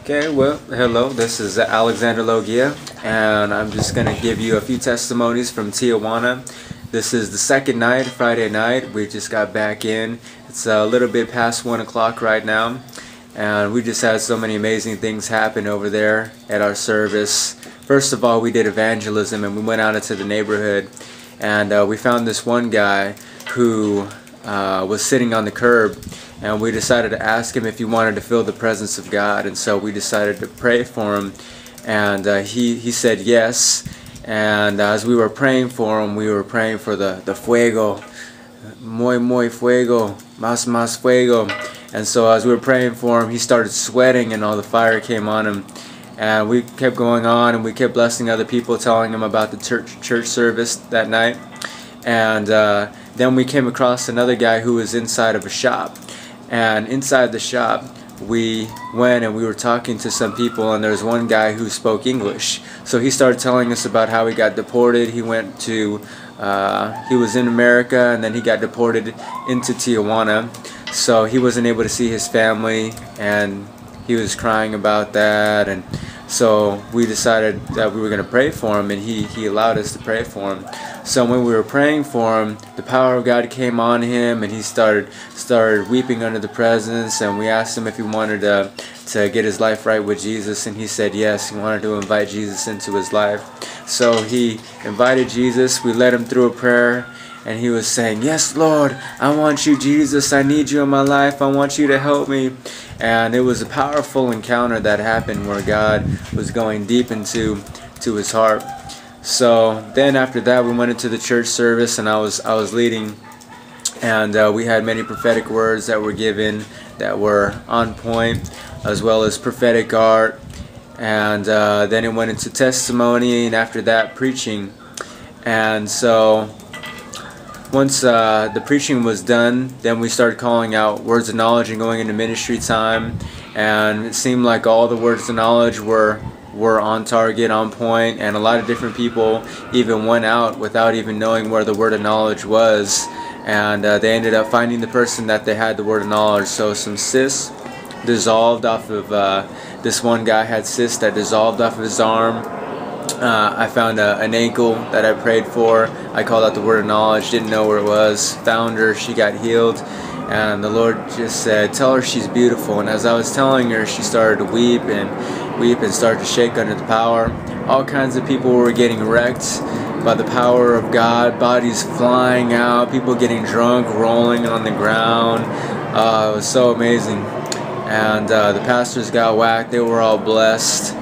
Okay, well, hello, this is Alexander Logia, and I'm just going to give you a few testimonies from Tijuana. This is the second night, Friday night. We just got back in. It's a little bit past 1 o'clock right now, and we just had so many amazing things happen over there at our service. First of all, we did evangelism, and we went out into the neighborhood, and we found this one guy who was sitting on the curb, and we decided to ask him if he wanted to feel the presence of God. And so we decided to pray for him, and he said yes. And as we were praying for him, we were praying for the fuego, muy fuego, más fuego. And so as we were praying for him, he started sweating and all the fire came on him. And we kept going on, and we kept blessing other people, telling them about the church service that night. And then we came across another guy who was inside of a shop. And inside the shop, we went and we were talking to some people, and there was one guy who spoke English. So he started telling us about how he got deported. He went to, he was in America, and then he got deported into Tijuana. So he wasn't able to see his family, and he was crying about that. And so we decided that we were going to pray for him, and he allowed us to pray for him. So when we were praying for him, the power of God came on him, and he started weeping under the presence. And we asked him if he wanted to get his life right with Jesus, and he said yes. He wanted to invite Jesus into his life. So he invited Jesus. We led him through a prayer, and he was saying, "Yes, Lord, I want you, Jesus. I need you in my life. I want you to help me." And it was a powerful encounter that happened where God was going deep into his heart. So then after that, we went into the church service, and I was leading, and we had many prophetic words that were given that were on point, as well as prophetic art. And then it went into testimony, and after that, preaching. And so once the preaching was done, then we started calling out words of knowledge and going into ministry time. And it seemed like all the words of knowledge were on target, on point, and a lot of different people even went out without even knowing where the word of knowledge was. And they ended up finding the person that they had the word of knowledge. So some cysts dissolved off of, this one guy had cysts that dissolved off of his arm. I found an ankle that I prayed for. I called out the word of knowledge, didn't know where it was, found her, she got healed, and the Lord just said, "Tell her she's beautiful." And as I was telling her, she started to weep and started to shake under the power. All kinds of people were getting wrecked by the power of God, bodies flying out, people getting drunk, rolling on the ground. It was so amazing. And the pastors got whacked, they were all blessed.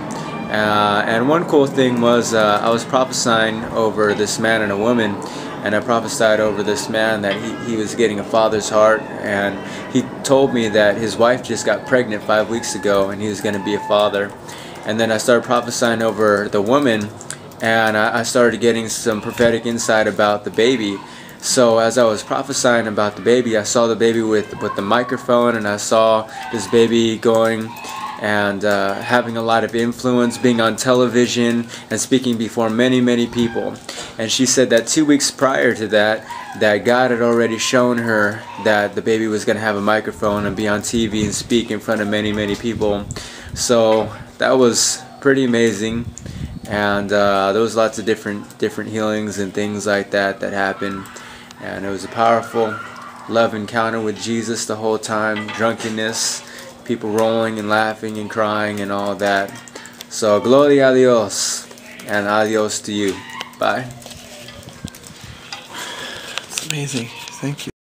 And one cool thing was I was prophesying over this man and a woman, and I prophesied over this man that he was getting a father's heart, and he told me that his wife just got pregnant 5 weeks ago and he was going to be a father. And then I started prophesying over the woman, and I started getting some prophetic insight about the baby. So as I was prophesying about the baby, I saw the baby with the microphone, and I saw this baby going and having a lot of influence, being on television and speaking before many people. And she said that 2 weeks prior to that God had already shown her that the baby was going to have a microphone and be on TV and speak in front of many people. So that was pretty amazing. And there was lots of different healings and things like that happened. And it was a powerful love encounter with Jesus the whole time. Drunkenness, people rolling and laughing and crying and all that. So gloria a Dios, and adios to you. Bye. It's amazing. Thank you.